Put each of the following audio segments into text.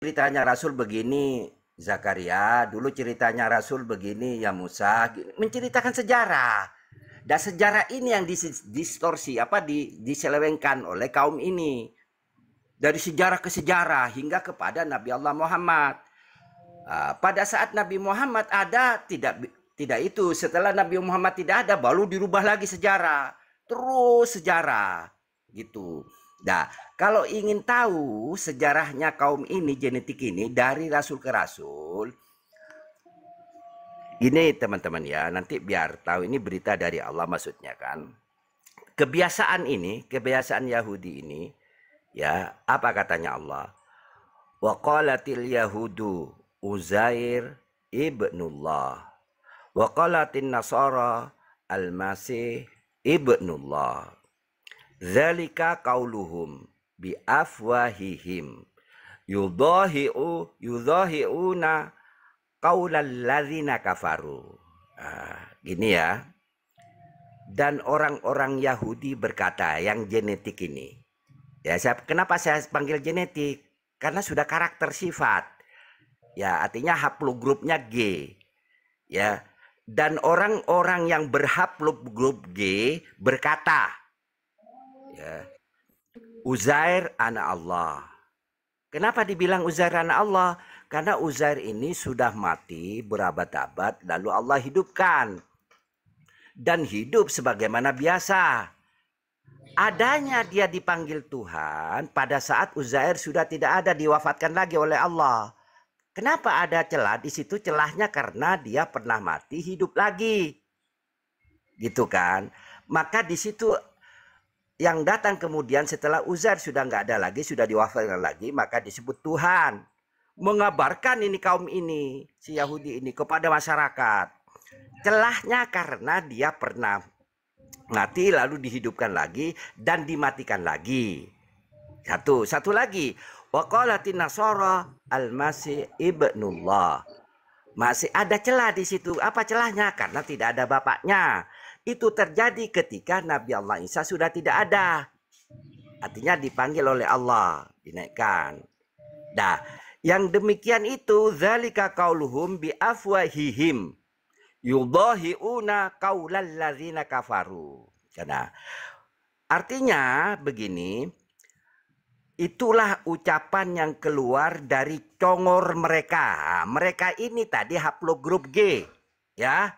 ceritanya Rasul begini, Zakaria, dulu ceritanya Rasul begini, ya Musa, menceritakan sejarah. Dan sejarah ini yang distorsi, diselewengkan oleh kaum ini. Dari sejarah ke sejarah hingga kepada Nabi Allah Muhammad. Pada saat Nabi Muhammad ada, tidak itu. Setelah Nabi Muhammad tidak ada, baru dirubah lagi sejarah. Terus sejarah. Gitu. Nah, kalau ingin tahu sejarahnya kaum ini, genetik ini, dari Rasul ke Rasul, ini teman-teman ya, nanti biar tahu ini berita dari Allah maksudnya kan. Kebiasaan Yahudi ini, ya, apa katanya Allah? Wa qalatil yahudu Uzair ibnullah. Wa qalatin nasara al-masih ibnullah. Zalika qauluhum bi afwahihim yudahi'una qaulal ladzina kafaru. Gini ya. Dan orang-orang Yahudi berkata yang genetik ini. Ya, kenapa saya panggil genetik? Karena sudah karakter sifat. Ya, artinya haplogrupnya G. Ya. Dan orang-orang yang berhaplogrup G berkata, ya, Uzair anak Allah. Kenapa dibilang Uzair anak Allah? Karena Uzair ini sudah mati berabad-abad lalu Allah hidupkan. Dan hidup sebagaimana biasa. Adanya dia dipanggil Tuhan pada saat Uzair sudah tidak ada, diwafatkan lagi oleh Allah. Kenapa ada celah di situ? Celahnya karena dia pernah mati hidup lagi. Gitu kan? Maka di situ yang datang kemudian setelah Uzair sudah nggak ada lagi, sudah diwafatkan lagi, maka disebut Tuhan. Mengabarkan ini kaum ini, si Yahudi ini kepada masyarakat. Celahnya karena dia pernah mati lalu dihidupkan lagi dan dimatikan lagi. Satu lagi. Wa qalatin nasara al-masih ibnullah. Masih ada celah di situ. Apa celahnya? Karena tidak ada bapaknya. Itu terjadi ketika Nabi Allah Isa sudah tidak ada. Artinya dipanggil oleh Allah, dinaikkan. Nah, yang demikian itu zalika qauluhum bi afwahihim yudahi'una qaulal ladzina kafaru. Karena artinya begini, itulah ucapan yang keluar dari congor mereka. Mereka ini tadi haplogrup G, ya.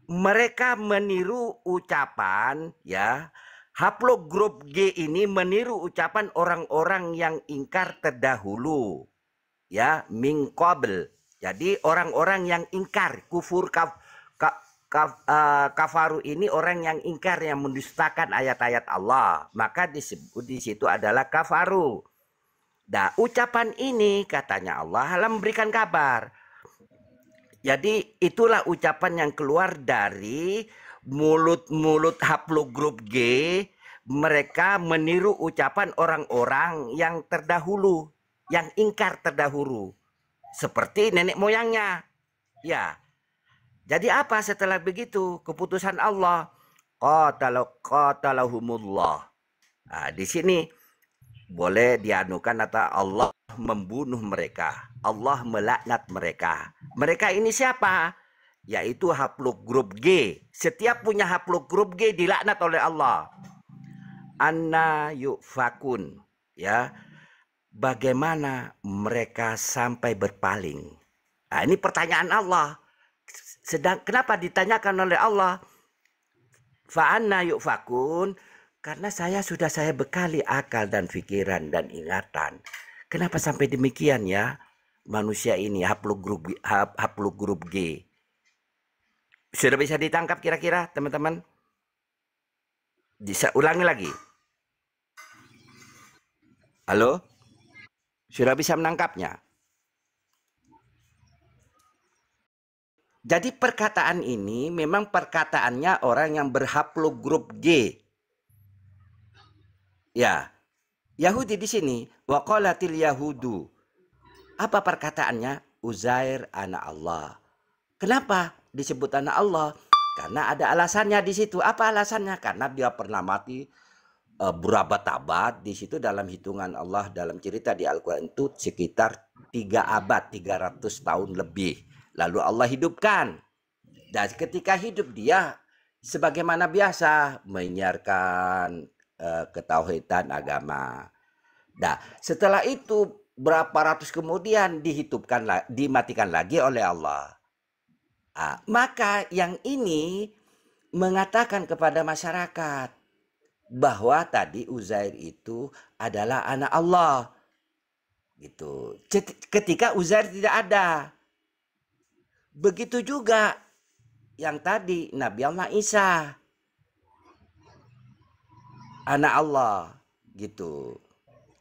Mereka meniru ucapan, ya. Haplogrup G ini meniru ucapan orang-orang yang ingkar terdahulu, ya, min qabl. Jadi orang-orang yang ingkar, kufur kafaru ini orang yang ingkar, yang mendustakan ayat-ayat Allah. Maka disebut di situ adalah kafaru. Nah, ucapan ini katanya Allah memberikan kabar. Jadi itulah ucapan yang keluar dari mulut-mulut haplogrup G. Mereka meniru ucapan orang-orang yang terdahulu, yang ingkar terdahulu. Seperti nenek moyangnya. Ya. Jadi apa setelah begitu? Keputusan Allah. Qatalahumullah. Nah, di sini boleh dianukan atau Allah membunuh mereka. Allah melaknat mereka. Mereka ini siapa? Yaitu haplogrup G. Setiap punya haplogrup G dilaknat oleh Allah. Anna yufakun. Ya. Bagaimana mereka sampai berpaling? Nah, ini pertanyaan Allah. Kenapa ditanyakan oleh Allah? Fa'anna yufakun. Karena saya bekali akal dan pikiran dan ingatan. Kenapa sampai demikian ya? Manusia ini haplogrup G. Sudah bisa ditangkap kira-kira teman-teman? Bisa ulangi lagi. Halo? Sudah bisa menangkapnya? Jadi perkataan ini memang perkataannya orang yang berhaplogrup G. Ya, Yahudi di sini, wa qalatil yahudu. Apa perkataannya? Uzair anak Allah. Kenapa disebut anak Allah? Karena ada alasannya di situ. Apa alasannya? Karena dia pernah mati berabad-abad. Di situ dalam hitungan Allah, dalam cerita di Al-Quran itu sekitar 3 abad, 300 tahun lebih. Lalu Allah hidupkan. Dan ketika hidup dia sebagaimana biasa menyiarkan ketauhidan agama. Nah, setelah itu berapa ratus kemudian dimatikan lagi oleh Allah. Maka yang ini mengatakan kepada masyarakat bahwa tadi Uzair itu adalah anak Allah. Gitu. Ketika Uzair tidak ada. Begitu juga yang tadi Nabi Allah Isa, anak Allah, gitu.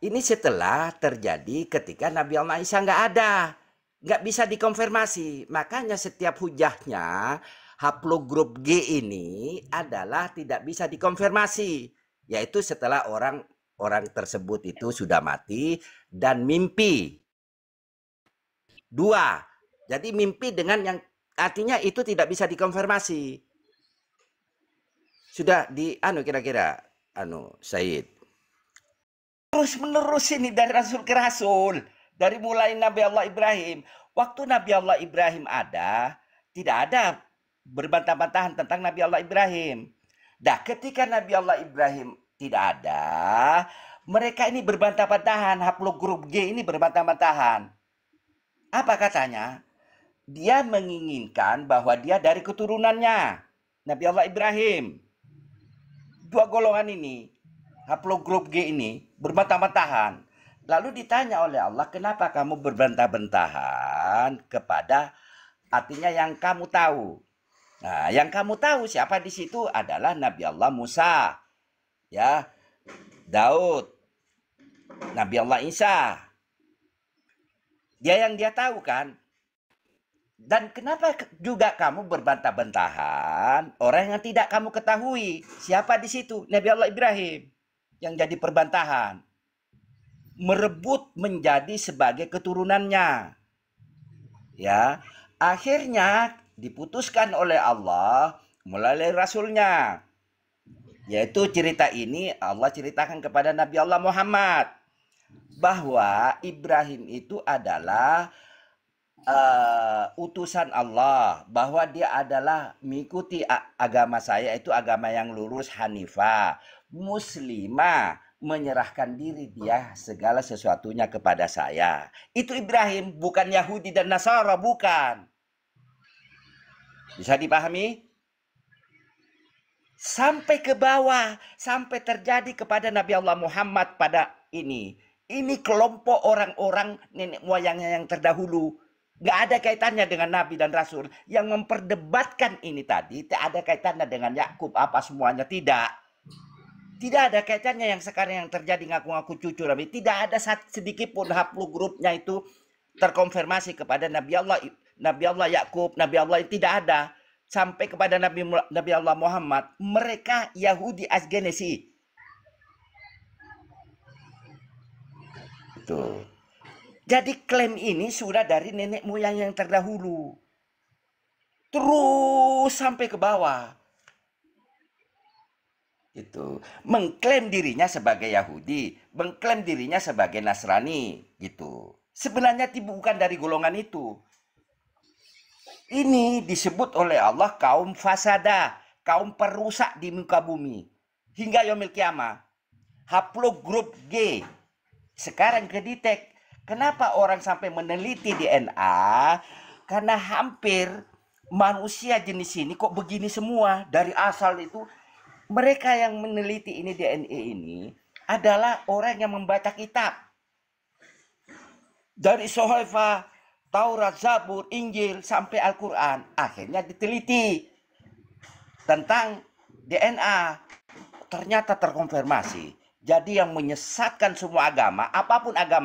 Ini setelah terjadi ketika Nabi Allah Isa nggak ada, nggak bisa dikonfirmasi. Makanya setiap hujahnya haplogrup G ini adalah tidak bisa dikonfirmasi, yaitu setelah orang tersebut itu sudah mati dan mimpi. Dua, jadi mimpi dengan yang artinya itu tidak bisa dikonfirmasi. Sudah kira-kira Said. Terus menerus ini dari rasul ke rasul. Dari mulai Nabi Allah Ibrahim. Waktu Nabi Allah Ibrahim ada, tidak ada berbantah-bantahan tentang Nabi Allah Ibrahim. Nah, ketika Nabi Allah Ibrahim tidak ada, mereka ini berbantah-bantahan. Haplogrup G ini berbantah-bantahan. Apa katanya? Dia menginginkan bahwa dia dari keturunannya Nabi Allah Ibrahim. Dua golongan ini, haplogrup G ini, berbantah-bantahan. Lalu ditanya oleh Allah, kenapa kamu berbantah-bantahan kepada artinya yang kamu tahu. Nah, yang kamu tahu siapa di situ adalah Nabi Allah Musa, ya, Daud, Nabi Allah Isa. Dia yang dia tahu kan. Dan kenapa juga kamu berbantah-bantahan orang yang tidak kamu ketahui siapa di situ? Nabi Allah Ibrahim yang jadi perbantahan, merebut menjadi sebagai keturunannya. Ya, akhirnya diputuskan oleh Allah melalui rasulnya. Yaitu cerita ini Allah ceritakan kepada Nabi Allah Muhammad bahwa Ibrahim itu adalah utusan Allah, bahwa dia adalah mengikuti agama saya, itu agama yang lurus, hanifah, muslimah, menyerahkan diri dia segala sesuatunya kepada saya. Itu Ibrahim, bukan Yahudi dan Nasara, bukan. Bisa dipahami? Sampai ke bawah, sampai terjadi kepada Nabi Allah Muhammad pada ini. Ini kelompok orang-orang nenek moyangnya yang terdahulu. Nggak ada kaitannya dengan Nabi dan Rasul. Yang memperdebatkan ini tadi, tidak ada kaitannya dengan Yakub apa semuanya. Tidak ada kaitannya yang sekarang yang terjadi ngaku-ngaku cucu Nabi. Tidak ada sedikit pun haplogrupnya itu terkonfirmasi kepada Nabi Allah Yakub, Nabi Allah, tidak ada. Sampai kepada Nabi Allah Muhammad, mereka Yahudi asgenesi. Itu. Jadi klaim ini sudah dari nenek moyang yang terdahulu. Terus sampai ke bawah. Itu. Mengklaim dirinya sebagai Yahudi, mengklaim dirinya sebagai Nasrani, gitu. Sebenarnya bukan dari golongan itu. Ini disebut oleh Allah kaum fasada, kaum perusak di muka bumi. Hingga yaumil kiamah. Haplogrup G. Sekarang kedetek. Kenapa orang sampai meneliti DNA? Karena hampir manusia jenis ini kok begini semua. Dari asal itu, mereka yang meneliti ini DNA ini adalah orang yang membaca kitab. Dari Sohaifa, Taurat, Zabur, Injil, sampai Al-Quran. Akhirnya diteliti tentang DNA. Ternyata terkonfirmasi. Jadi yang menyesatkan semua agama, apapun agama,